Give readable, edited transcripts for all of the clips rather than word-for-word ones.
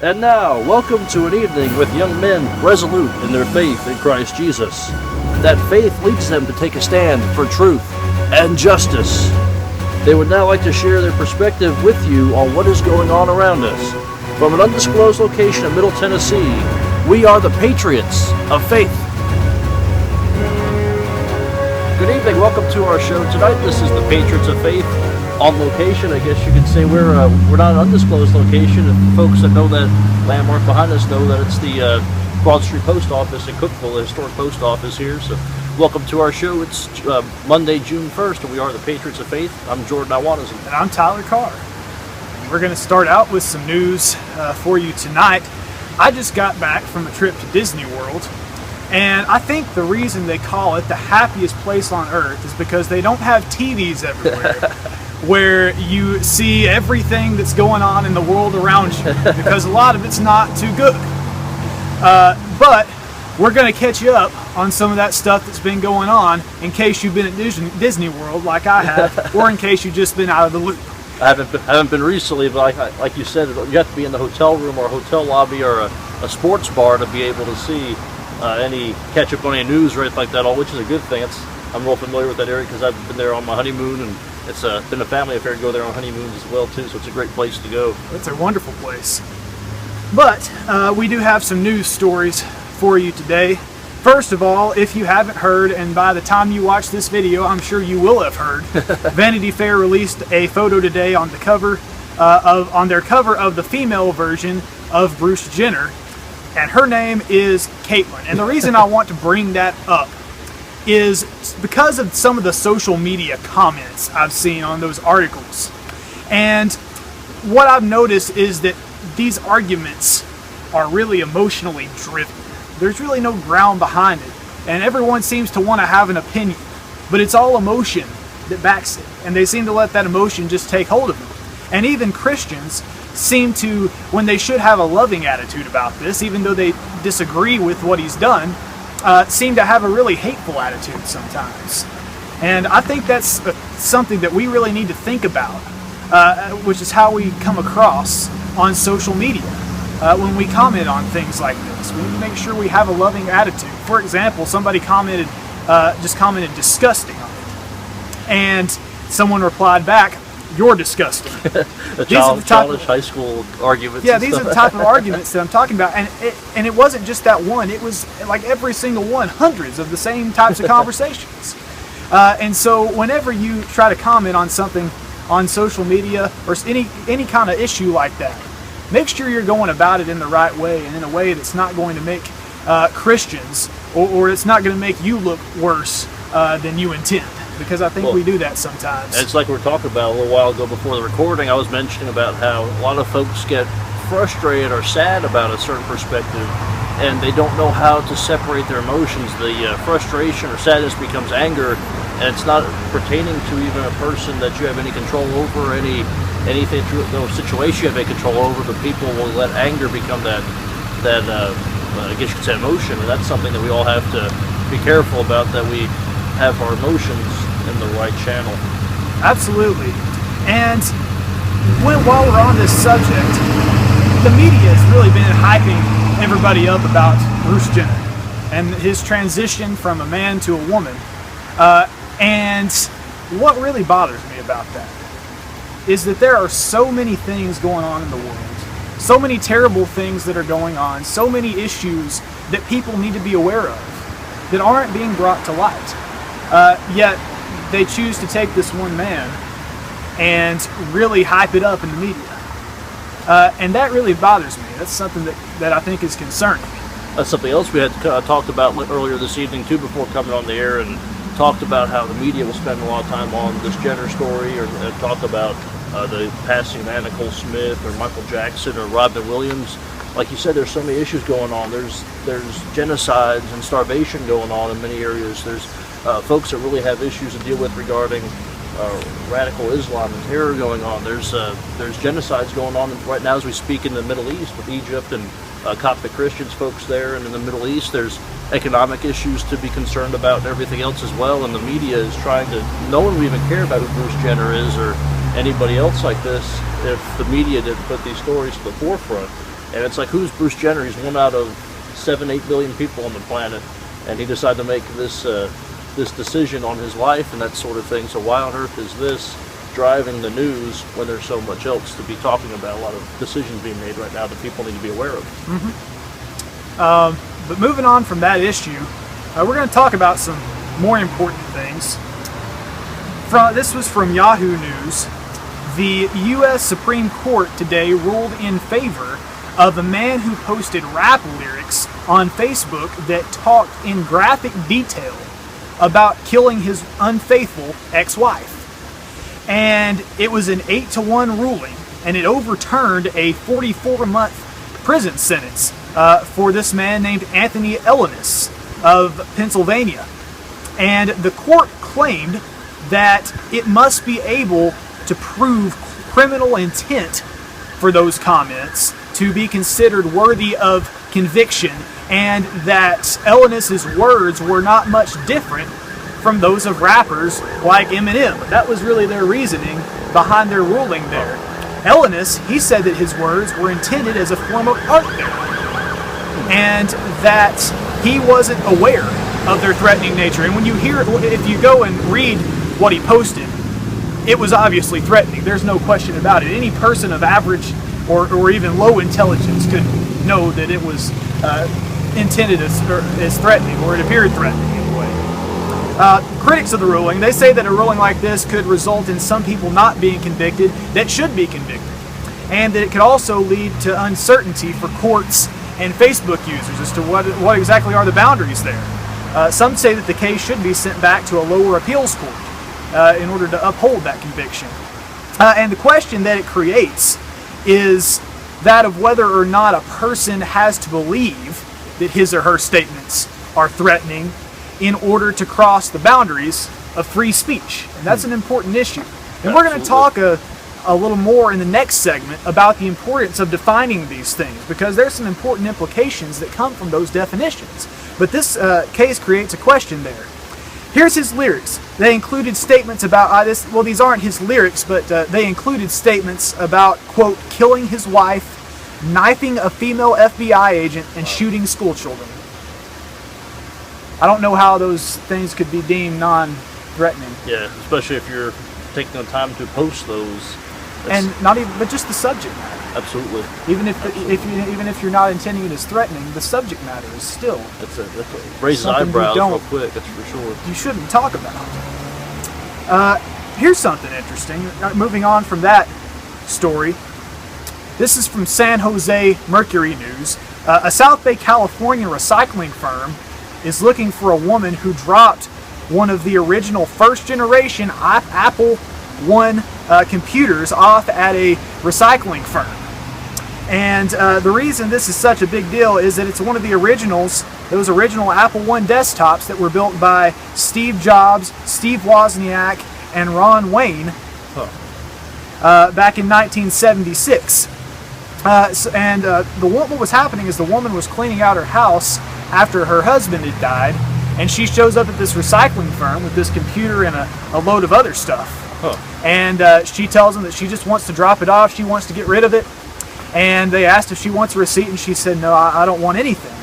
And now, welcome to an evening with young men resolute in their faith in Christ Jesus. That faith leads them to take a stand for truth and justice. They would now like to share their perspective with you on what is going on around us. From an undisclosed location in Middle Tennessee, we are the Patriots of Faith. Good evening, welcome to our show tonight. This is the Patriots of Faith on location. I guess you could say we're not an undisclosed location. If folks that know that landmark behind us know that it's the Broad Street Post Office in Cookeville, the historic post office here. So welcome to our show. It's Monday, June 1st, and we are the Patriots of Faith. I'm Jordan Iwanas. And I'm Tyler Carr. We're going to start out with some news for you tonight. I just got back from a trip to Disney World, and I think the reason they call it the happiest place on earth is because they don't have TVs everywhere where you see everything that's going on in the world around you, because a lot of it's not too good. But we're going to catch you up on some of that stuff that's been going on in case you've been at Disney World like I have, or in case you've just been out of the loop. I haven't been recently, but like you said, you have to be in the hotel room or a hotel lobby or a sports bar to be able to see catch up on any news or anything like that, which is a good thing. I'm real familiar with that area because I've been there on my honeymoon, and it's been a family affair to go there on honeymoons as well too, so it's a great place to go. It's a wonderful place. But we do have some news stories for you today. First of all, if you haven't heard, and by the time you watch this video, I'm sure you will have heard, Vanity Fair released a photo today on the cover on their cover of the female version of Bruce Jenner, and her name is Caitlyn. And the reason I want to bring that up is because of some of the social media comments I've seen on those articles. And what I've noticed is that these arguments are really emotionally driven. There's really no ground behind it, and everyone seems to want to have an opinion, but it's all emotion that backs it, and they seem to let that emotion just take hold of them. And even Christians seem to, when they should have a loving attitude about this, even though they disagree with what he's done, seem to have a really hateful attitude sometimes. And I think that's something that we really need to think about, which is how we come across on social media when we comment on things like this. We need to make sure we have a loving attitude. For example, somebody commented disgusting on it, and someone replied back, "You're disgusting." Childish high school arguments. Yeah, these are the type of arguments that I'm talking about, and it wasn't just that one. It was like every single one, hundreds of the same types of conversations. And so whenever you try to comment on something on social media or any kind of issue like that, make sure you're going about it in the right way, and in a way that's not going to make Christians or it's not going to make you look worse than you intend. Because I think we do that sometimes. It's like we were talking about a little while ago before the recording. I was mentioning about how a lot of folks get frustrated or sad about a certain perspective, and they don't know how to separate their emotions. The frustration or sadness becomes anger, and it's not pertaining to even a person that you have any control over, anything, no situation you have any control over, but people will let anger become that I guess you could say emotion, and that's something that we all have to be careful about, that we have our emotions in the right channel. Absolutely. And while we're on this subject, the media has really been hyping everybody up about Bruce Jenner and his transition from a man to a woman. And what really bothers me about that is that there are so many things going on in the world, so many terrible things that are going on, so many issues that people need to be aware of that aren't being brought to light. Yet they choose to take this one man and really hype it up in the media. And that really bothers me. That's something that I think is concerning. That's something else we had talked about earlier this evening too, before coming on the air, and talked about how the media will spend a lot of time on this Jenner story, or talk about the passing of Anna Nicole Smith or Michael Jackson or Robin Williams. Like you said, there's so many issues going on. There's genocides and starvation going on in many areas. There's folks that really have issues to deal with regarding radical Islam and terror going on. There's genocides going on right now as we speak in the Middle East with Egypt and Coptic Christians folks there, and in the Middle East there's economic issues to be concerned about and everything else as well. And the media is trying to, no one would even care about who Bruce Jenner is or anybody else like this if the media didn't put these stories to the forefront. And it's like, who's Bruce Jenner? He's one out of 7-8 billion people on the planet, and he decided to make this this decision on his life and that sort of thing. So why on earth is this driving the news when there's so much else to be talking about? A lot of decisions being made right now that people need to be aware of. But moving on from that issue, we're going to talk about some more important things. This was from Yahoo News. The U.S. Supreme Court today ruled in favor of a man who posted rap lyrics on Facebook that talked in graphic detail about killing his unfaithful ex-wife. And it was an 8-1 ruling, and it overturned a 44-month prison sentence for this man named Anthony Elenis of Pennsylvania. And the court claimed that it must be able to prove criminal intent for those comments to be considered worthy of conviction, and that Elenis' words were not much different from those of rappers like Eminem. That was really their reasoning behind their ruling there. Elenis, he said that his words were intended as a form of art therapy, and that he wasn't aware of their threatening nature. And when you hear, if you go and read what he posted, it was obviously threatening. There's no question about it. Any person of average or even low intelligence could know that it was intended as threatening, or it appeared threatening anyway. Critics of the ruling, they say that a ruling like this could result in some people not being convicted that should be convicted, and that it could also lead to uncertainty for courts and Facebook users as to what exactly are the boundaries there. Some say that the case should be sent back to a lower appeals court in order to uphold that conviction. And the question that it creates is that of whether or not a person has to believe that his or her statements are threatening in order to cross the boundaries of free speech. And that's an important issue. And we're going to talk a little more in the next segment about the importance of defining these things, because there's some important implications that come from those definitions. But this case creates a question there. Here's his lyrics. They included statements about these aren't his lyrics, but they included statements about, quote, killing his wife, knifing a female FBI agent, and shooting school children. I don't know how those things could be deemed non-threatening. Yeah, especially if you're taking the time to post those. And not even, but just the subject matter. Absolutely. Even if you're not intending it as threatening, the subject matter is still. That's raises eyebrows real quick. That's for sure. You shouldn't talk about. Here's something interesting. Moving on from that story. This is from San Jose Mercury News. A South Bay, California recycling firm is looking for a woman who dropped one of the original first-generation Apple I computers off at a recycling firm. And the reason this is such a big deal is that it's one of the originals, those original Apple I desktops that were built by Steve Jobs, Steve Wozniak, and Ron Wayne back in 1976. What was happening is the woman was cleaning out her house after her husband had died, and she shows up at this recycling firm with this computer and a load of other stuff. And she tells them that she just wants to drop it off, she wants to get rid of it. And they asked if she wants a receipt, and she said, no, I don't want anything.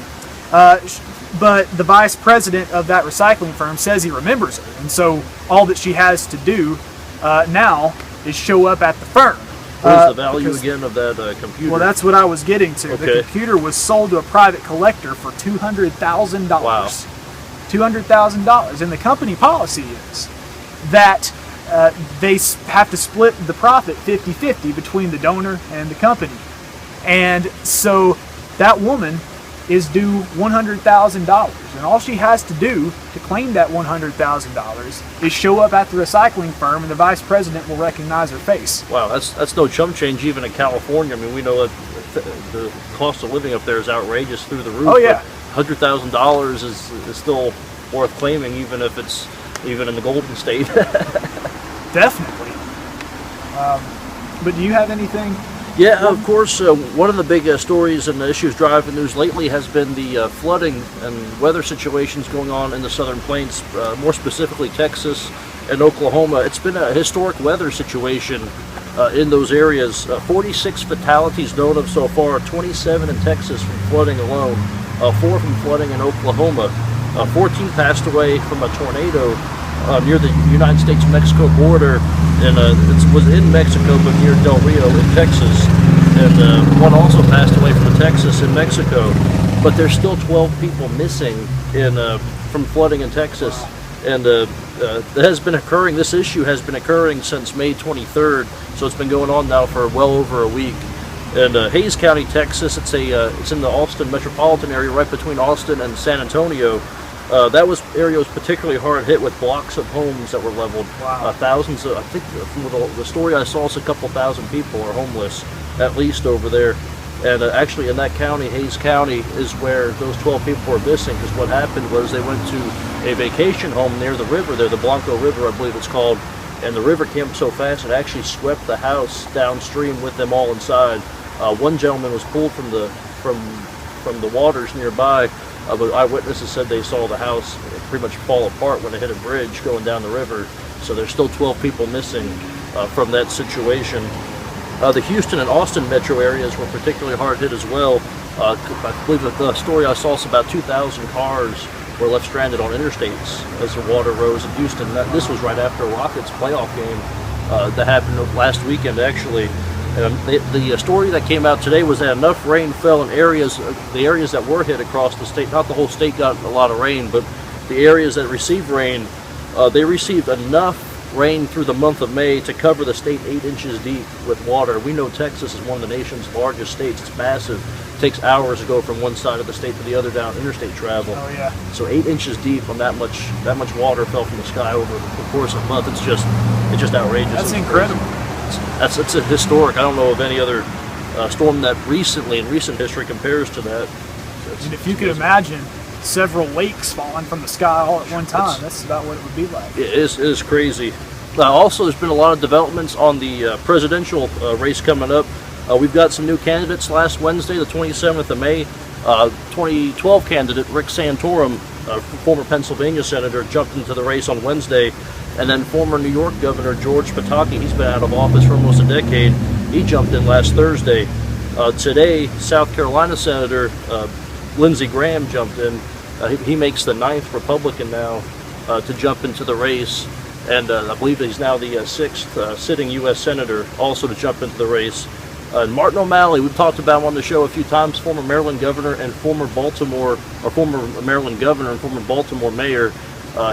But the vice president of that recycling firm says he remembers her, and so all that she has to do now is show up at the firm. What is the value again of that computer? Well, that's what I was getting to. Okay. The computer was sold to a private collector for $200,000. Wow. $200,000. And the company policy is that they have to split the profit 50-50 between the donor and the company. And so that woman is due $100,000. And all she has to do to claim that $100,000 is show up at the recycling firm, and the vice president will recognize her face. Wow, that's no chump change even in California. I mean, we know that the cost of living up there is outrageous through the roof. Oh, yeah. $100,000 is still worth claiming, even if it's even in the Golden State. Definitely. But do you have anything? Yeah, of course. One of the big stories and issues driving the news lately has been the flooding and weather situations going on in the Southern Plains, more specifically Texas and Oklahoma. It's been a historic weather situation in those areas. 46 fatalities known of so far, 27 in Texas from flooding alone, 4 from flooding in Oklahoma. 14 passed away from a tornado near the United States-Mexico border, and it was in Mexico but near Del Rio in Texas. And one also passed away from Texas in Mexico. But there's still 12 people missing from flooding in Texas. And it has been occurring, this issue has been occurring since May 23rd, so it's been going on now for well over a week. And Hays County, Texas, it's in the Austin metropolitan area, right between Austin and San Antonio. That area was particularly hard hit with blocks of homes that were leveled. Wow. Thousands of, I think from the story I saw, it's a couple thousand people are homeless, at least over there. And actually in that county, Hays County, is where those 12 people were missing, because what happened was they went to a vacation home near the river there, the Blanco River, I believe it's called, and the river came up so fast it actually swept the house downstream with them all inside. One gentleman was pulled from the waters nearby, but eyewitnesses said they saw the house pretty much fall apart when it hit a bridge going down the river. So there's still 12 people missing from that situation. The Houston and Austin metro areas were particularly hard hit as well. I believe that the story I saw is about 2,000 cars were left stranded on interstates as the water rose in Houston. This was right after a Rockets playoff game that happened last weekend, actually. And the story that came out today was that enough rain fell in the areas that were hit across the state. Not the whole state got a lot of rain, but the areas that received rain, they received enough rain through the month of May to cover the state 8 inches deep with water. We know Texas is one of the nation's largest states. It's massive. It takes hours to go from one side of the state to the other down interstate travel. Oh yeah. So 8 inches deep on that much water fell from the sky over the course of a month. It's just outrageous. That's incredible. That's a historic. I don't know of any other storm that in recent history compares to that. And if you could imagine several lakes falling from the sky all at one time, that's about what it would be like. It is crazy. Also, there's been a lot of developments on the presidential race coming up. We've got some new candidates. Last Wednesday, the 27th of May, 2012 candidate Rick Santorum, former Pennsylvania senator, jumped into the race on Wednesday. And then former New York Governor George Pataki, he's been out of office for almost a decade, he jumped in last Thursday. Today, South Carolina Senator Lindsey Graham jumped in. He makes the 9th Republican now to jump into the race, and I believe he's now the 6th sitting U.S. Senator also to jump into the race. Martin O'Malley, we've talked about him on the show a few times, former Maryland Governor and former Maryland Governor and former Baltimore Mayor.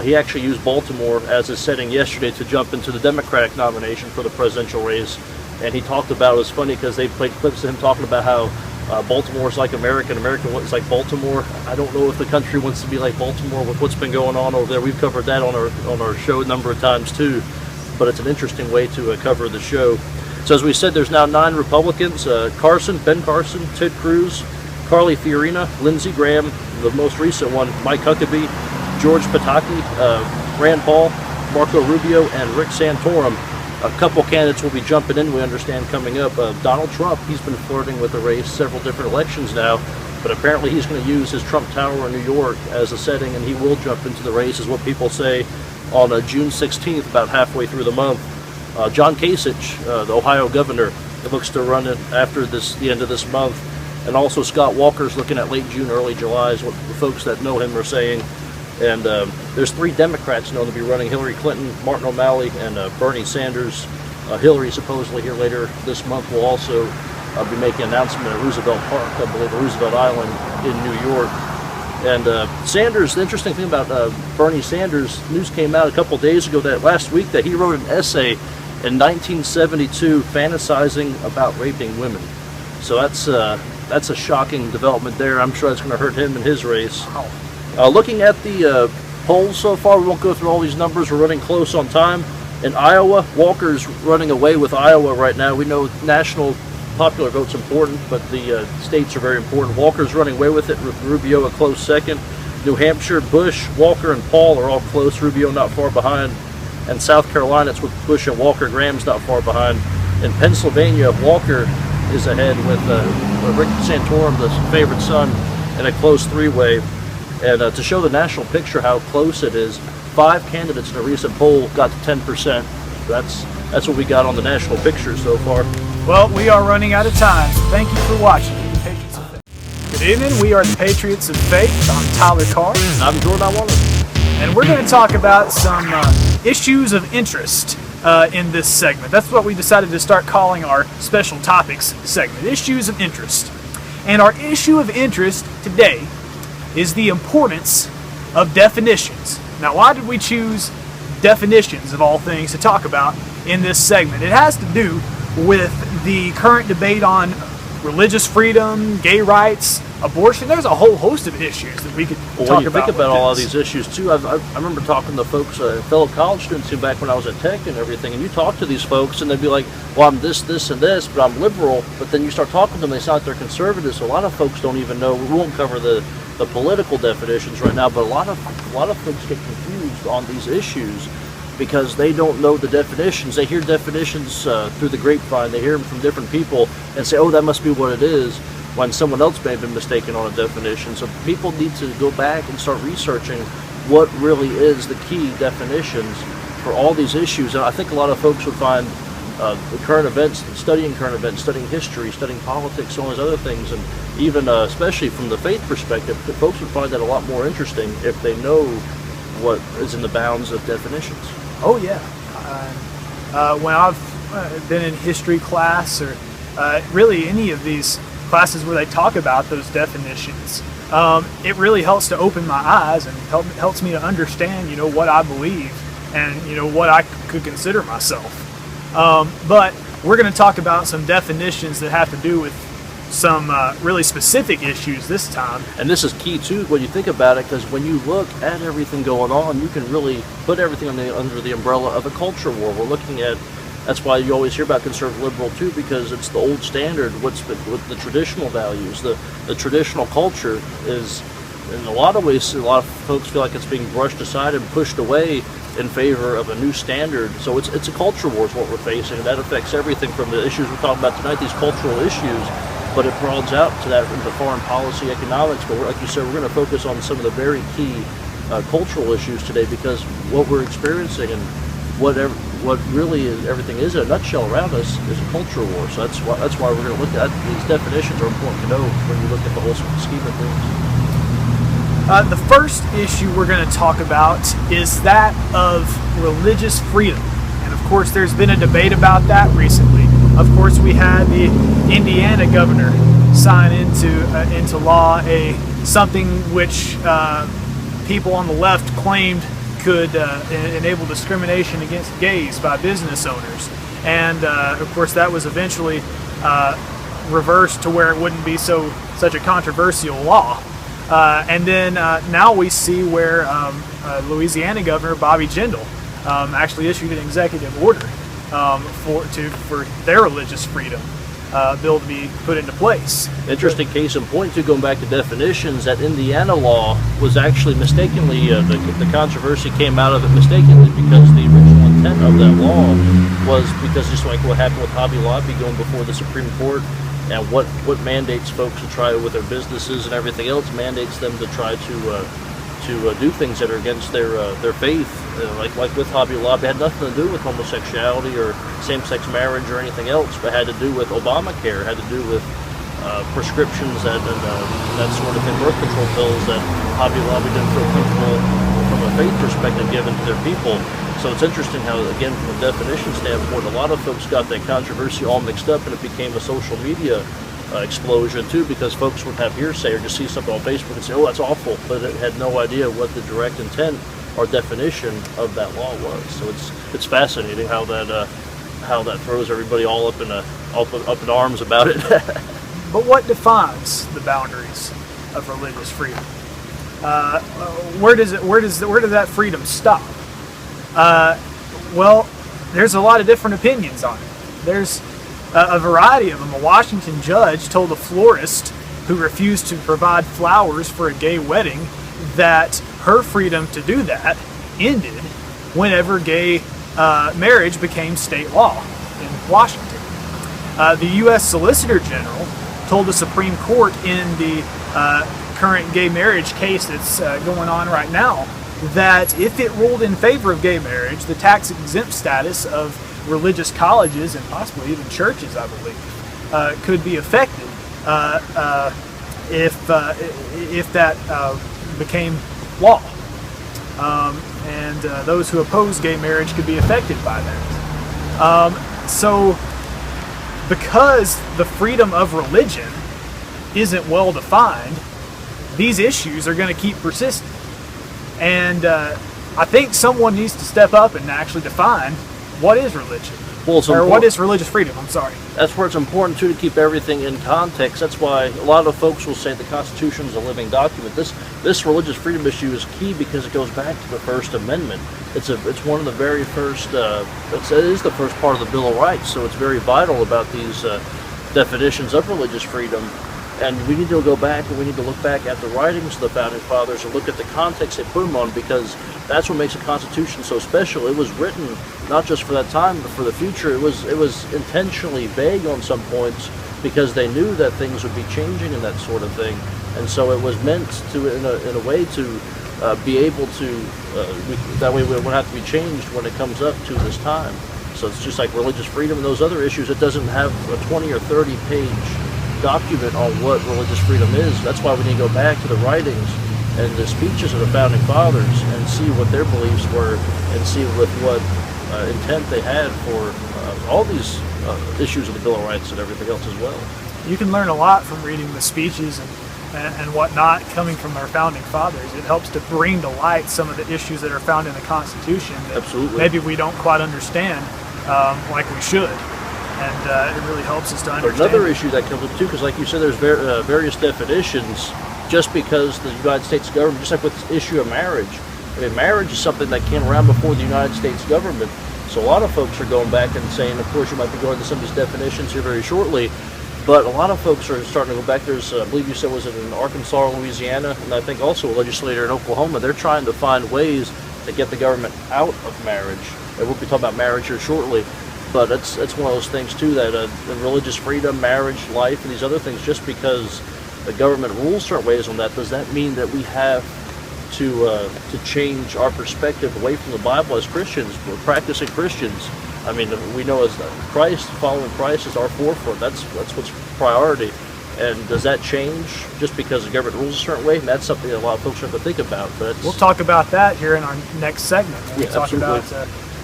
He actually used Baltimore as his setting yesterday to jump into the Democratic nomination for the presidential race, and he talked about, it was funny because they played clips of him talking about how Baltimore is like America, and America is like Baltimore. I don't know if the country wants to be like Baltimore with what's been going on over there. We've covered that on our show a number of times too, but it's an interesting way to cover the show. So as we said, there's now 9 Republicans: Ben Carson, Ted Cruz, Carly Fiorina, Lindsey Graham, the most recent one, Mike Huckabee, George Pataki, Rand Paul, Marco Rubio, and Rick Santorum. A couple candidates will be jumping in, we understand, coming up. Donald Trump, he's been flirting with the race several different elections now, but apparently he's going to use his Trump Tower in New York as a setting, and he will jump into the race, is what people say, on June 16th, about halfway through the month. John Kasich, the Ohio governor, looks to run it after the end of this month. And also Scott Walker's looking at late June, early July, is what the folks that know him are saying. And there's 3 Democrats known to be running: Hillary Clinton, Martin O'Malley, and Bernie Sanders. Hillary supposedly here later this month will also be making an announcement at Roosevelt Park, I believe, Roosevelt Island in New York. And Sanders, the interesting thing about Bernie Sanders, news came out a couple days ago that last week that he wrote an essay in 1972 fantasizing about raping women. So that's a shocking development there. I'm sure that's going to hurt him in his race. Looking at the polls so far, we won't go through all these numbers. We're running close on time. In Iowa, Walker's running away with Iowa right now. We know national popular vote's important, but the states are very important. Walker's running away with it, with Rubio a close second. New Hampshire, Bush, Walker, and Paul are all close. Rubio not far behind. And South Carolina, it's with Bush and Walker. Graham's not far behind. In Pennsylvania, Walker is ahead with Rick Santorum, the favorite son, in a close 3-way. And to show the national picture how close it is, 5 candidates in a recent poll got to 10%. That's that's what we got on the national picture so far. Well, we are running out of time, so thank you for watching the Patriots of Faith. Good evening, we are the Patriots of Faith. I'm Tyler Carr. And I'm Jordan Iwala. And we're going to talk about some issues of interest in this segment. That's what we decided to start calling our special topics segment, issues of interest. And our issue of interest today is the importance of definitions. Now, why did we choose definitions of all things to talk about in this segment? It has to do with the current debate on religious freedom, gay rights, abortion. There's a whole host of issues that we could talk about. When you think about all of these issues too, I remember talking to folks, fellow college students who back when I was at Tech and everything, and you talk to these folks and they'd be like, well, I'm this, and this, but I'm liberal. But then you start talking to them, they sound like they're conservative. So a lot of folks don't even know. We won't cover the political definitions right now, but a lot of folks get confused on these issues because they don't know the definitions. They hear definitions through the grapevine. They hear them from different people and say, oh, that must be what it is, when someone else may have been mistaken on a definition. So people need to go back and start researching what really is the key definitions for all these issues. And I think a lot of folks would find the current events, studying history, studying politics, all those other things, and even especially from the faith perspective, folks would find that a lot more interesting if they know what is in the bounds of definitions. Oh yeah. When I've been in history class or really any of these classes where they talk about those definitions, it really helps to open my eyes and helps me to understand, what I believe and, what I could consider myself. But we're going to talk about some definitions that have to do with some really specific issues this time. And this is key too when you think about it, because when you look at everything going on, you can really put everything under the umbrella of a culture war. We're looking at, that's why you always hear about conservative liberal too, because it's the old standard, with the traditional values. The traditional culture is, in a lot of ways, a lot of folks feel like it's being brushed aside and pushed away in favor of a new standard. So it's a culture war is what we're facing, and that affects everything from the issues we're talking about tonight, these cultural issues, but it broadens out to that into foreign policy, economics. But like you said, we're going to focus on some of the very key cultural issues today, because what we're experiencing and what really is, everything is in a nutshell around us is a culture war. So that's why we're going to look at these definitions. Are important to know when you look at the whole scheme of things. The first issue we're going to talk about is that of religious freedom. And of course, there's been a debate about that recently. Of course, we had the Indiana governor sign into law something which people on the left claimed could enable discrimination against gays by business owners. And of course, that was eventually reversed to where it wouldn't be such a controversial law. And then now we see where Louisiana Governor Bobby Jindal actually issued an executive order for their religious freedom bill to be put into place. Interesting case in point, too, going back to definitions, that Indiana law was actually mistakenly, the controversy came out of it mistakenly, because the original intent of that law was, because just like what happened with Hobby Lobby going before the Supreme Court, and what mandates folks to try with their businesses and everything else, mandates them to try to do things that are against their faith, like with Hobby Lobby. It had nothing to do with homosexuality or same-sex marriage or anything else, but had to do with Obamacare, had to do with prescriptions and that sort of thing, birth control pills that Hobby Lobby didn't feel comfortable from a faith perspective given to their people. So it's interesting how, again, from a definition standpoint, a lot of folks got that controversy all mixed up, and it became a social media explosion too, because folks would have hearsay or just see something on Facebook and say, oh, that's awful, but it had no idea what the direct intent or definition of that law was. So it's fascinating how that throws everybody all up in arms about it. But what defines the boundaries of religious freedom? Where does that freedom stop? Well, there's a lot of different opinions on it. There's a variety of them. A Washington judge told a florist who refused to provide flowers for a gay wedding that her freedom to do that ended whenever gay marriage became state law in Washington. The U.S. Solicitor General told the Supreme Court in the current gay marriage case that's going on right now that if it ruled in favor of gay marriage, the tax-exempt status of religious colleges and possibly even churches, I believe, could be affected if that became law. And those who oppose gay marriage could be affected by that. So because the freedom of religion isn't well defined, these issues are going to keep persisting. And I think someone needs to step up and actually define what is religion. Well, or what is religious freedom, I'm sorry. That's where it's important, too, to keep everything in context. That's why a lot of folks will say the Constitution is a living document. This religious freedom issue is key because it goes back to the First Amendment. It's one of the very first, it is the first part of the Bill of Rights, so it's very vital about these definitions of religious freedom. And we need to go back and we need to look back at the writings of the Founding Fathers and look at the context they put them on, because that's what makes the Constitution so special. It was written not just for that time, but for the future. It was intentionally vague on some points because they knew that things would be changing and that sort of thing. And so it was meant to, in a way, to be able to, that way it won't have to be changed when it comes up to this time. So it's just like religious freedom and those other issues. It doesn't have a 20 or 30 page document on what religious freedom is. That's why we need to go back to the writings and the speeches of the Founding Fathers and see what their beliefs were and see with what intent they had for all these issues of the Bill of Rights and everything else as well. You can learn a lot from reading the speeches and whatnot coming from our Founding Fathers. It helps to bring to light some of the issues that are found in the Constitution that Absolutely. maybe we don't quite understand like we should. And it really helps us to understand. Another issue that comes up too, because like you said, there's various definitions. Just because the United States government, just like with the issue of marriage, I mean, marriage is something that came around before the United States government. So a lot of folks are going back and saying, of course, you might be going to some of these definitions here very shortly, but a lot of folks are starting to go back. There's, I believe you said, was it in Arkansas or Louisiana, and I think also a legislator in Oklahoma. They're trying to find ways to get the government out of marriage. And we'll be talking about marriage here shortly. But it's one of those things, too, that religious freedom, marriage, life, and these other things, just because the government rules certain ways on that, does that mean that we have to change our perspective away from the Bible as Christians, we're practicing Christians? I mean, we know as Christ, following Christ is our forefront. That's what's priority. And does that change just because the government rules a certain way? And that's something that a lot of folks have to think about. But we'll talk about that here in our next segment.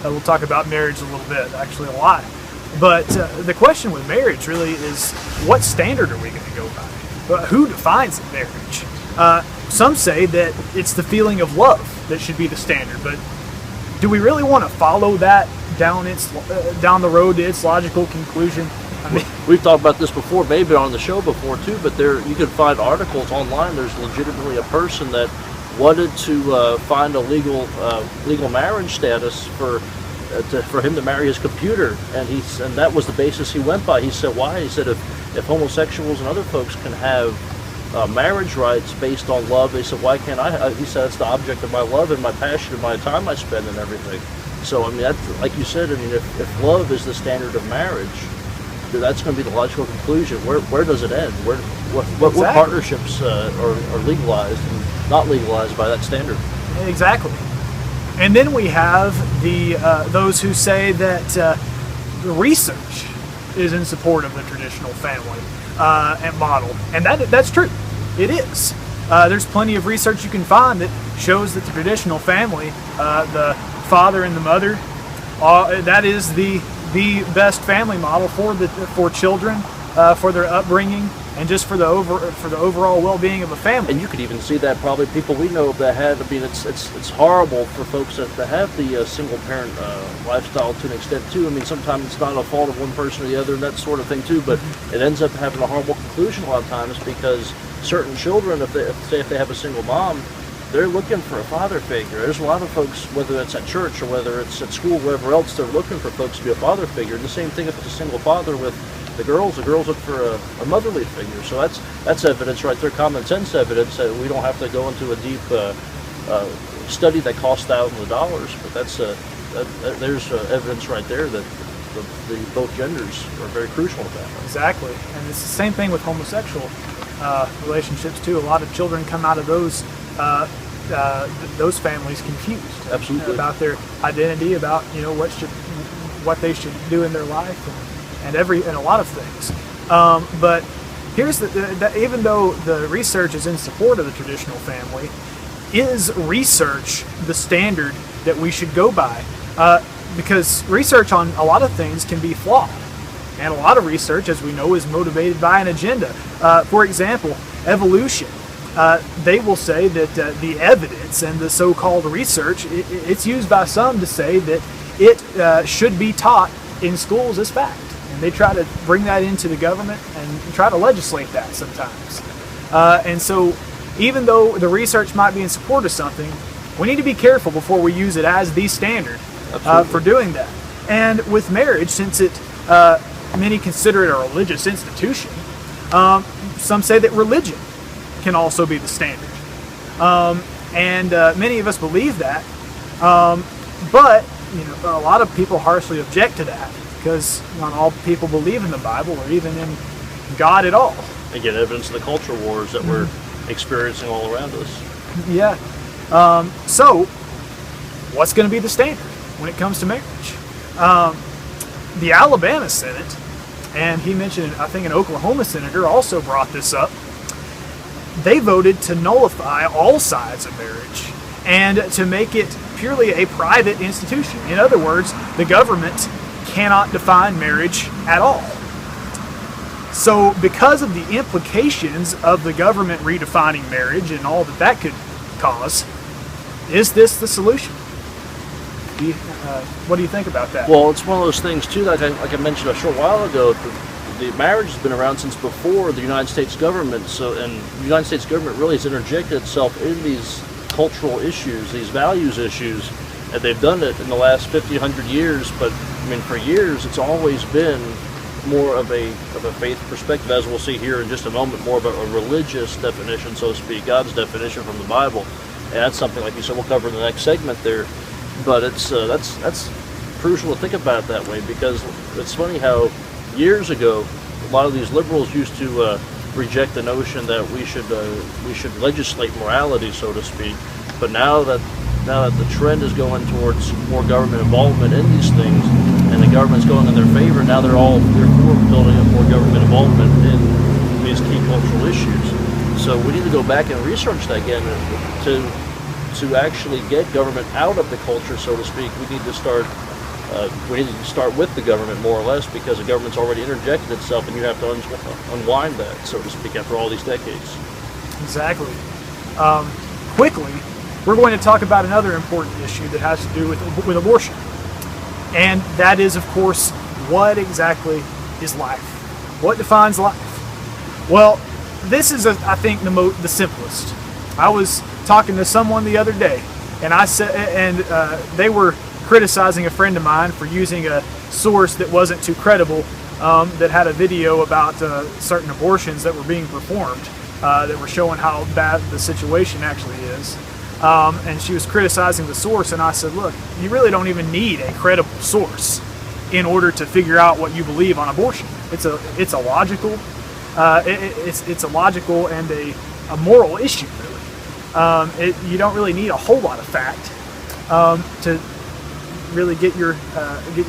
We'll talk about marriage a little bit, actually a lot. But the question with marriage really is, what standard are we going to go by? Who defines marriage? Some say that it's the feeling of love that should be the standard, but do we really want to follow that down the road to its logical conclusion? I mean, we've talked about this before, maybe on the show before too, but you can find articles online. There's legitimately a person that wanted to find a legal marriage status for him to marry his computer, and that was the basis he went by. He said, why? He said, if homosexuals and other folks can have marriage rights based on love, they said, why can't I? He said, it's the object of my love and my passion and my time I spend and everything. So, I mean, that's, like you said, I mean, if love is the standard of marriage, that's going to be the logical conclusion. Where does it end? What partnerships are legalized and not legalized by that standard? Exactly. And then we have those who say that the research is in support of the traditional family and model, and that's true. It is. There's plenty of research you can find that shows that the traditional family, the father and the mother, that is the best family model for children, for their upbringing, and just for the overall well-being of a family. And you could even see that probably people we know that had. I mean, it's horrible for folks that have the single-parent lifestyle to an extent too. I mean, sometimes it's not a fault of one person or the other and that sort of thing too. But it ends up having a horrible conclusion a lot of times because certain children, if they have a single mom, they're looking for a father figure. There's a lot of folks, whether it's at church or whether it's at school, wherever else, they're looking for folks to be a father figure. And the same thing if it's a single father with the girls look for a motherly figure. So that's evidence right there, common sense evidence that we don't have to go into a deep study that costs thousands of dollars. But there's evidence right there that both genders are very crucial to that. Exactly, and it's the same thing with homosexual relationships too. A lot of children come out of those families confused. Absolutely. About their identity, about what they should do in their life and a lot of things. But here's even though the research is in support of the traditional family, is research the standard that we should go by? Because research on a lot of things can be flawed. And a lot of research, as we know, is motivated by an agenda. For example, evolution. They will say that the evidence and the so-called research, it's used by some to say that it should be taught in schools as fact. And they try to bring that into the government and try to legislate that sometimes. And so even though the research might be in support of something, we need to be careful before we use it as the standard for doing that. And with marriage, since many consider it a religious institution, some say that religion can also be the standard. And many of us believe that. But a lot of people harshly object to that because not all people believe in the Bible or even in God at all. Again, evidence of the culture wars that we're experiencing all around us. Yeah. So, what's going to be the standard when it comes to marriage? The Alabama Senate, and he mentioned, I think an Oklahoma senator also brought this up, they voted to nullify all sides of marriage and to make it purely a private institution. In other words, the government cannot define marriage at all. So because of the implications of the government redefining marriage and all that could cause, is this the solution? What do you think about that? Well, it's one of those things too, like I mentioned a short while ago, the marriage has been around since before the United States government, and the United States government really has interjected itself in these cultural issues, these values issues, and they've done it in the last 50, 100 years, but I mean, for years it's always been more of a faith perspective, as we'll see here in just a moment, more of a religious definition, so to speak, God's definition from the Bible. And that's something, like you said, we'll cover in the next segment there. But it's that's crucial to think about it that way, because it's funny how years ago a lot of these liberals used to reject the notion that we should legislate morality, so to speak. But now that the trend is going towards more government involvement in these things, and the government's going in their favor, now they're for building up more government involvement in these key cultural issues. So we need to go back and research that again to actually get government out of the culture, so to speak. We need to start with the government, more or less, because the government's already interjected itself, and you have to unwind that, so to speak, after all these decades. Exactly. Quickly, we're going to talk about another important issue that has to do with abortion. And that is, of course, what exactly is life? What defines life? Well, this is, I think, the simplest. I was talking to someone the other day, and they were criticizing a friend of mine for using a source that wasn't too credible, that had a video about certain abortions that were being performed, that were showing how bad the situation actually is. And she was criticizing the source, and I said, look, you really don't even need a credible source in order to figure out what you believe on abortion. It's a logical and a moral issue, really. You don't really need a whole lot of fact to really get your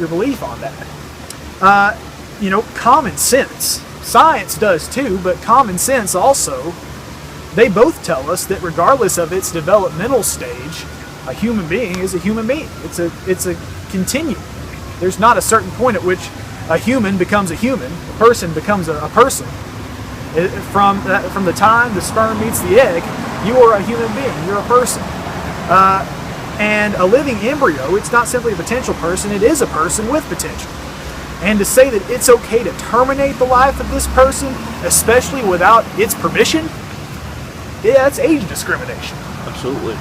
belief on that. Common sense. Science does too, but common sense also. They both tell us that regardless of its developmental stage, a human being is a human being. It's a continuum. There's not a certain point at which a human becomes a human, a person becomes a person. From the time the sperm meets the egg, you are a human being. You're a person. And a living embryo, it's not simply a potential person, it is a person with potential. And to say that it's okay to terminate the life of this person, especially without its permission, that's age discrimination. Absolutely.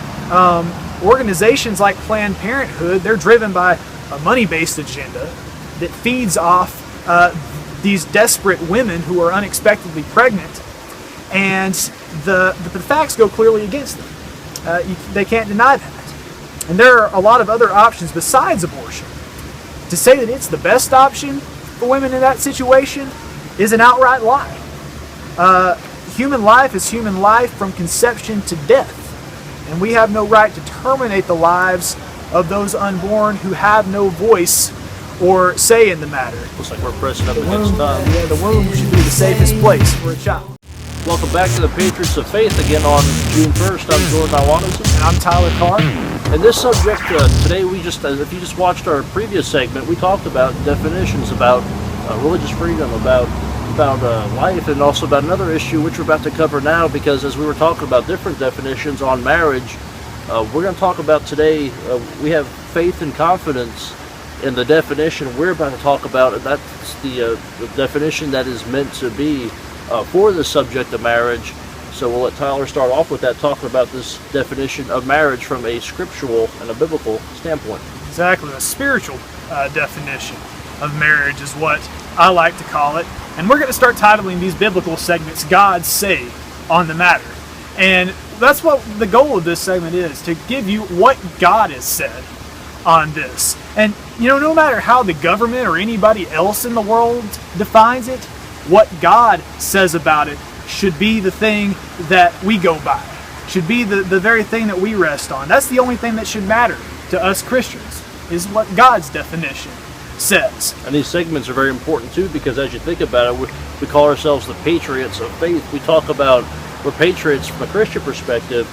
Organizations like Planned Parenthood, they're driven by a money-based agenda that feeds off these desperate women who are unexpectedly pregnant, and the facts go clearly against them. They can't deny that. And there are a lot of other options besides abortion. To say that it's the best option for women in that situation is an outright lie. Human life is human life from conception to death. And we have no right to terminate the lives of those unborn who have no voice or say in the matter. Looks like we're pressing up against time. Yeah, the womb should be the safest place for a child. Welcome back to the Patriots of Faith again on June 1st. I'm Jordan Iwanison. And I'm Tyler Carr. And this subject, today if you just watched our previous segment, we talked about definitions about religious freedom, about life, and also about another issue which we're about to cover now, because as we were talking about different definitions on marriage, we're going to talk about today, we have faith and confidence in the definition we're about to talk about, and that's the definition that is meant to be for the subject of marriage. So we'll let Tyler start off with that, talking about this definition of marriage from a scriptural and a biblical standpoint. Exactly, a spiritual definition of marriage is what I like to call it. And we're going to start titling these biblical segments God's Say on the Matter. And that's what the goal of this segment is, to give you what God has said on this. And, no matter how the government or anybody else in the world defines it, what God says about it should be the thing that we go by, should be the very thing that we rest on. That's the only thing that should matter to us Christians, is what God's definition says. And these segments are very important too, because as you think about it, we call ourselves the Patriots of Faith. We talk about we're patriots from a Christian perspective,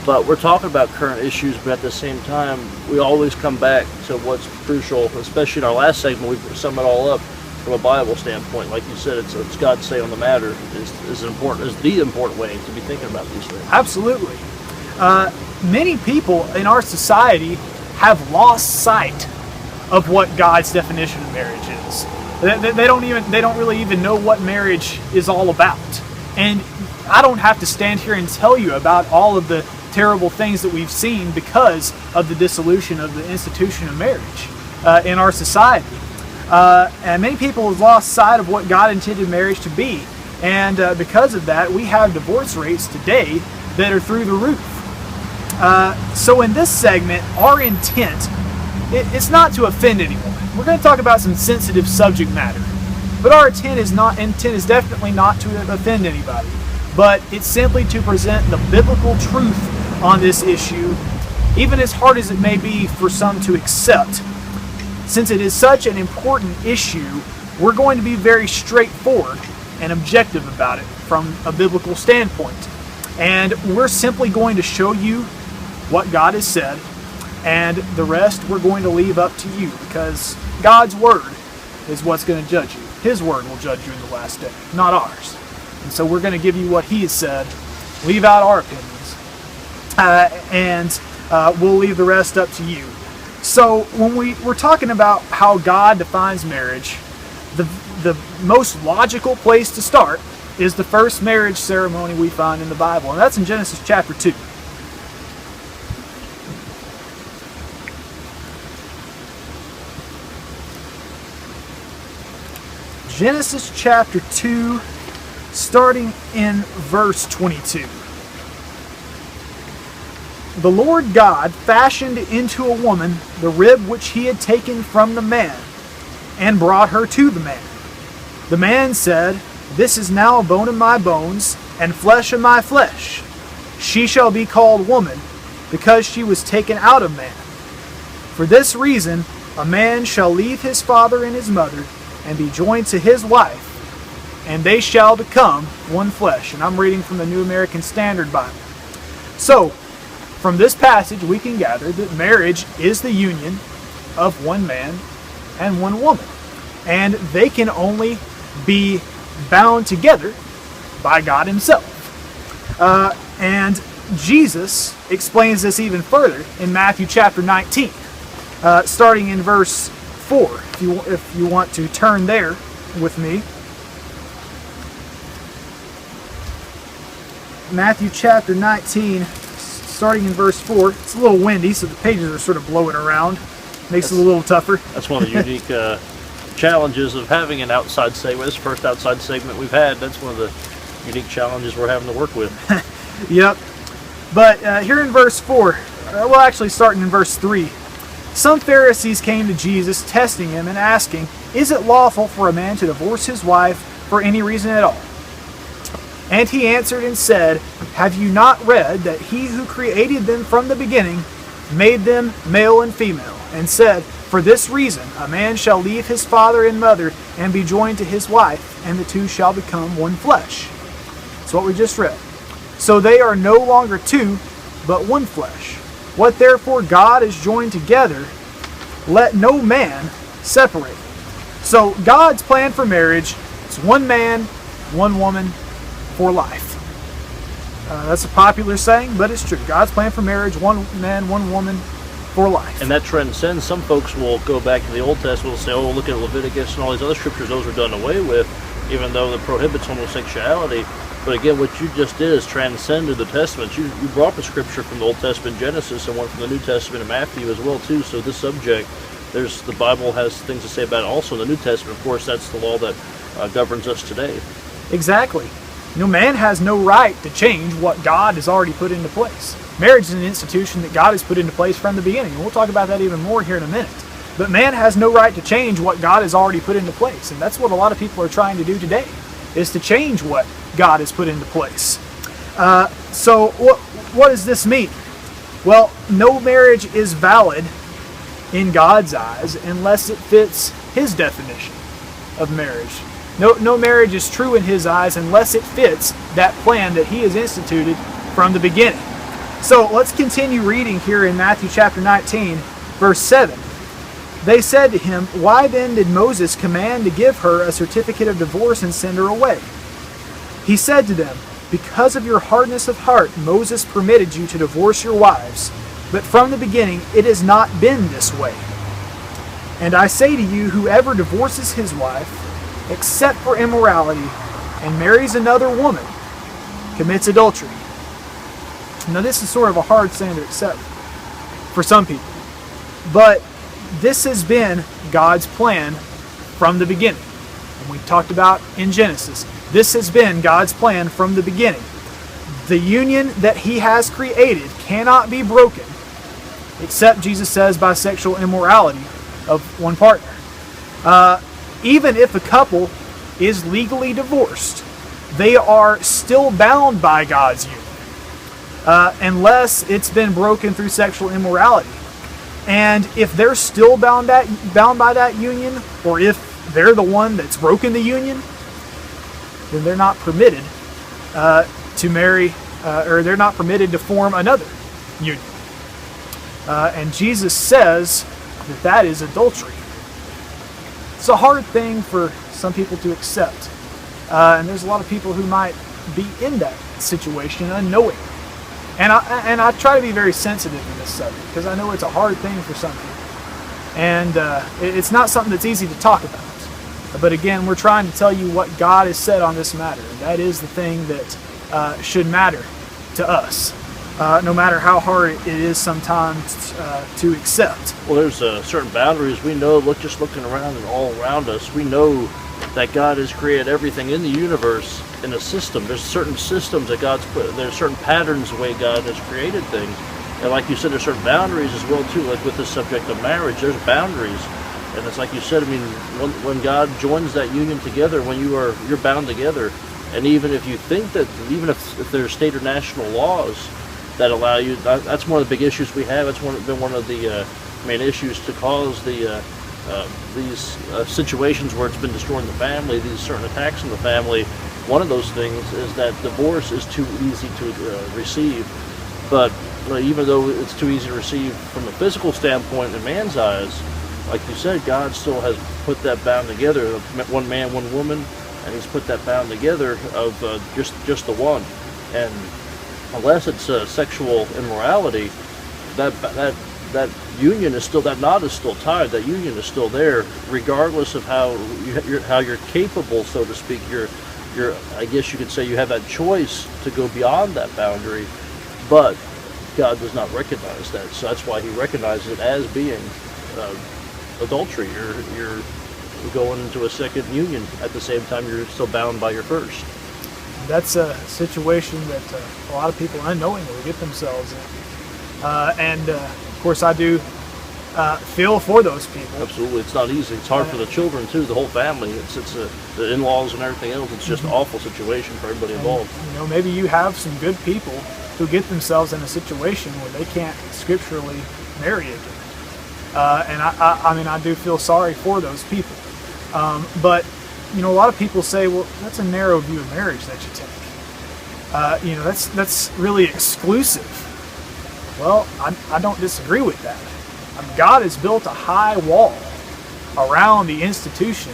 but we're talking about current issues, but at the same time, we always come back to what's crucial, especially in our last segment. We sum it all up from a Bible standpoint. Like you said, it's God's say on the matter is the important way to be thinking about these things. Absolutely. Many people in our society have lost sight of what God's definition of marriage is. They don't really even know what marriage is all about. And I don't have to stand here and tell you about all of the terrible things that we've seen because of the dissolution of the institution of marriage in our society. And many people have lost sight of what God intended marriage to be. And because of that, we have divorce rates today that are through the roof. So in this segment, our intent, it's not to offend anyone. We're going to talk about some sensitive subject matter. But our intent is definitely not to offend anybody. But it's simply to present the biblical truth on this issue, even as hard as it may be for some to accept. Since it is such an important issue, we're going to be very straightforward and objective about it from a biblical standpoint. And we're simply going to show you what God has said, and the rest we're going to leave up to you, because God's word is what's going to judge you. His word will judge you in the last day, not ours. And so we're going to give you what He has said, leave out our opinions, and we'll leave the rest up to you. So when we're talking about how God defines marriage, the most logical place to start is the first marriage ceremony we find in the Bible, and that's in Genesis chapter 2. Genesis chapter 2, starting in verse 22. The Lord God fashioned into a woman the rib which He had taken from the man, and brought her to the man. The man said, This is now bone of my bones, and flesh of my flesh. She shall be called woman, because she was taken out of man. For this reason, a man shall leave his father and his mother, and be joined to his wife, and they shall become one flesh. And I'm reading from the New American Standard Bible. So, from this passage, we can gather that marriage is the union of one man and one woman. And they can only be bound together by God Himself. And Jesus explains this even further in Matthew chapter 19, starting in verse 4, if you want to turn there with me. Matthew chapter 19, starting in verse 4. It's a little windy, so the pages are sort of blowing around. Makes it a little tougher. That's one of the unique challenges of having an outside segment. This first outside segment we've had, that's one of the unique challenges we're having to work with. Yep. But here in verse 4, well, actually starting in verse 3, some Pharisees came to Jesus, testing Him and asking, Is it lawful for a man to divorce his wife for any reason at all? And He answered and said, Have you not read that He who created them from the beginning made them male and female? and said, "For this reason a man shall leave his father and mother and be joined to his wife, and the two shall become one flesh." That's what we just read. So they are no longer two, but one flesh. What therefore God has joined together, let no man separate. So God's plan for marriage is one man, one woman for life. That's a popular saying, but it's true. God's plan for marriage, one man, one woman for life. And that transcends. Some folks will go back to the Old Testament and say, oh, look at Leviticus and all these other scriptures, those were done away with, even though it prohibits homosexuality. But again, what you just did is transcended the Testament. You brought the scripture from the Old Testament, Genesis, and one from the New Testament in Matthew as well, too. So this subject, the Bible has things to say about it also in the New Testament. Of course, that's the law that governs us today. Exactly. Man has no right to change what God has already put into place. Marriage is an institution that God has put into place from the beginning, and we'll talk about that even more here in a minute. But man has no right to change what God has already put into place, and that's what a lot of people are trying to do today, is to change what God has put into place. So what does this mean? Well, no marriage is valid in God's eyes unless it fits His definition of marriage. No marriage is true in His eyes unless it fits that plan that He has instituted from the beginning. So let's continue reading here in Matthew chapter 19, verse 7. They said to him, "Why then did Moses command to give her a certificate of divorce and send her away?" He said to them, "Because of your hardness of heart, Moses permitted you to divorce your wives, but from the beginning it has not been this way. And I say to you, whoever divorces his wife, except for immorality, and marries another woman, commits adultery." Now this is sort of a hard thing to accept for some people, but this has been God's plan from the beginning. And we talked about in Genesis, this has been God's plan from the beginning. The union that He has created cannot be broken, except, Jesus says, by sexual immorality of one partner. Even if a couple is legally divorced, they are still bound by God's union, unless it's been broken through sexual immorality. And if they're still bound by that union, or if they're the one that's broken the union, then they're not permitted to marry, or they're not permitted to form another union. And Jesus says that is adultery. It's a hard thing for some people to accept. And there's a lot of people who might be in that situation unknowingly. And I try to be very sensitive in this subject, because I know it's a hard thing for some people. And it's not something that's easy to talk about. But again, we're trying to tell you what God has said on this matter. And that is the thing that should matter to us, no matter how hard it is sometimes to accept. Well, there's certain boundaries. We know, just looking around and all around us, we know that God has created everything in the universe in a system. There's certain systems that God's put, there's certain patterns the way God has created things. And like you said, there's certain boundaries as well too, like with the subject of marriage, there's boundaries. And it's like you said, I mean, when God joins that union together, when you're bound together, and even if you think that, even if there's state or national laws that allow you, that's one of the big issues we have. It's been one of the main issues to cause these situations where it's been destroying the family, these certain attacks on the family. One of those things is that divorce is too easy to receive. But even though it's too easy to receive from a physical standpoint in man's eyes, like you said, God still has put that bound together of one man, one woman, and He's put that bound together of just the one. And unless it's sexual immorality, that union is still, that knot is still tied. That union is still there, regardless of how you're capable, so to speak. I guess you could say you have that choice to go beyond that boundary, but God does not recognize that. So that's why He recognizes it as being adultery. You're going into a second union at the same time you're still bound by your first. That's a situation that a lot of people unknowingly get themselves in. And of course I do feel for those people. Absolutely, it's not easy. It's hard for the children too, the whole family. It's the in-laws and everything else. It's just an awful situation for everybody involved. And, maybe you have some good people who get themselves in a situation where they can't scripturally marry again. And I mean, I do feel sorry for those people. But a lot of people say, well, that's a narrow view of marriage that you take. That's really exclusive. Well, I don't disagree with that. God has built a high wall around the institution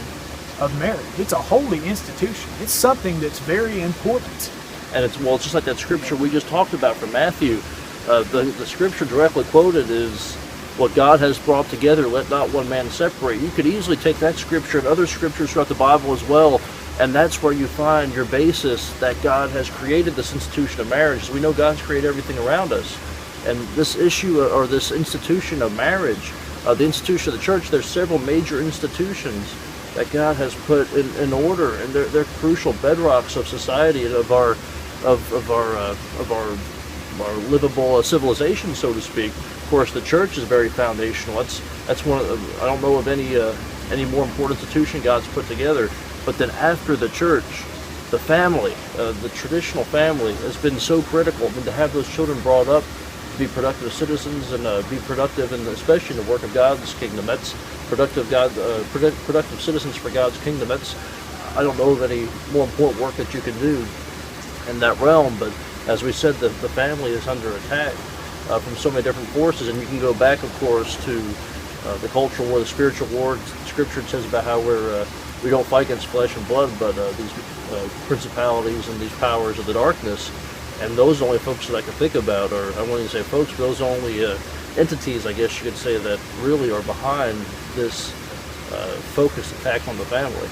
of marriage. It's a holy institution. It's something that's very important. And it's just like that scripture we just talked about from Matthew. The scripture directly quoted is, what God has brought together, let not one man separate. You could easily take that scripture and other scriptures throughout the Bible as well, and that's where you find your basis that God has created this institution of marriage. So we know God's created everything around us. And this issue, or this institution of marriage, the institution of the church, there's several major institutions that God has put in order, and they're crucial bedrocks of society and of our livable civilization, so to speak. Of course, the church is very foundational. That's one of the, I don't know of any more important institution God's put together. But then after the church, the family, the traditional family, has been so critical. I mean, to have those children brought up to be productive citizens and be productive, and especially in the work of God's kingdom. That's productive citizens for God's kingdom. I don't know of any more important work that you can do in that realm. But as we said, the family is under attack from so many different forces, and you can go back, of course, to the cultural war, the spiritual war. Scripture says about how we don't fight against flesh and blood, but these principalities and these powers of the darkness. And those are the only folks that I can think about, or I won't even say folks, but those are only entities, I guess you could say, that really are behind this focused attack on the family.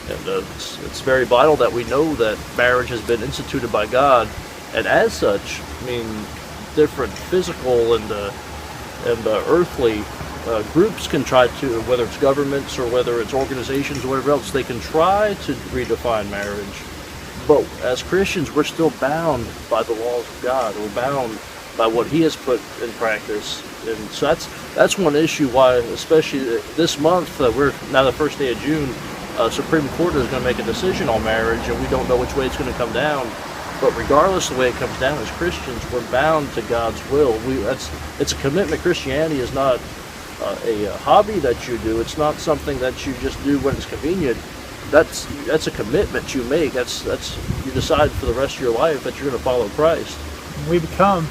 And it's very vital that we know that marriage has been instituted by God, and as such, I mean, different physical and earthly groups can try to, whether it's governments or whether it's organizations or whatever else, they can try to redefine marriage. But as Christians, we're still bound by the laws of God. We're bound by what He has put in practice. And so that's one issue why, especially this month, we're now the first day of June, Supreme Court is going to make a decision on marriage, and we don't know which way it's going to come down. But regardless of the way it comes down, as Christians, we're bound to God's will. It's a commitment. Christianity is not a hobby that you do. It's not something that you just do when it's convenient. That's a commitment you make. That's you decide for the rest of your life that you're going to follow Christ. When we become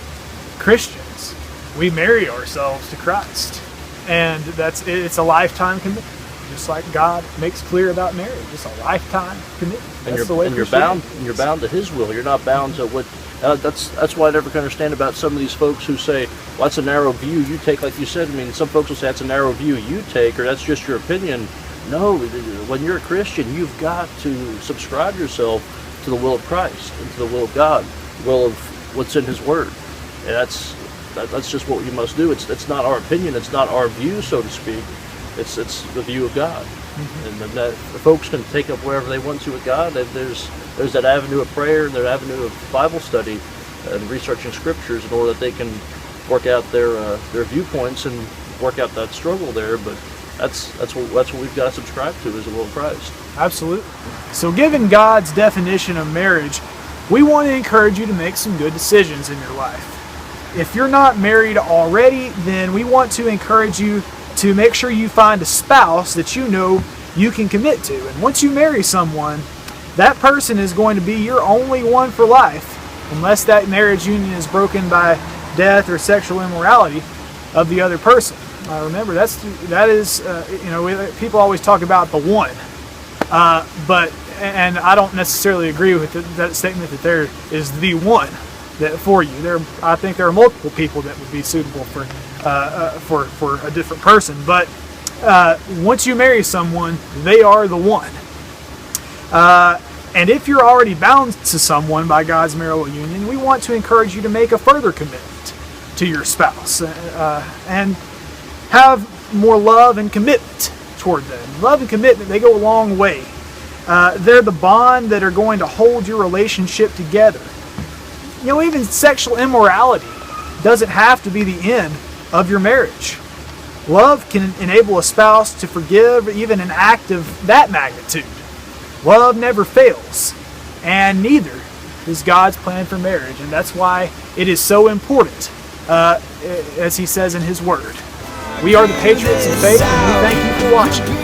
Christians, we marry ourselves to Christ, and it's a lifetime commitment. Just like God makes clear about marriage, it's a lifetime commitment. You're bound to His will. You're not bound to what. That's why I never can understand about some of these folks who say, well, that's a narrow view you take, like you said. I mean, some folks will say that's a narrow view you take, or that's just your opinion. No, when you're a Christian, you've got to subscribe yourself to the will of Christ and to the will of God, the will of what's in His Word. And that's just what you must do. It's not our opinion. It's not our view, so to speak. It's the view of God. Mm-hmm. And then the folks can take up wherever they want to with God. And there's that avenue of prayer and that avenue of Bible study and researching scriptures in order that they can work out their viewpoints and work out that struggle there. But that's what we've got to subscribe to, is the will of Christ. Absolutely. So given God's definition of marriage, we want to encourage you to make some good decisions in your life. If you're not married already, then we want to encourage you to make sure you find a spouse that you know you can commit to. And once you marry someone, that person is going to be your only one for life, unless that marriage union is broken by death or sexual immorality of the other person. Remember, that is people always talk about the one, and I don't necessarily agree with that statement that there is the one that for you. I think there are multiple people that would be suitable for a different person. But once you marry someone, they are the one. And if you're already bound to someone by God's marital union, we want to encourage you to make a further commitment to your spouse and have more love and commitment toward them. Love and commitment, they go a long way. They're the bond that are going to hold your relationship together. Even sexual immorality doesn't have to be the end of your marriage. Love can enable a spouse to forgive even an act of that magnitude. Love never fails, and neither is God's plan for marriage, and that's why it is so important, as He says in His Word. We are the Patriots of Faith, and we thank you for watching.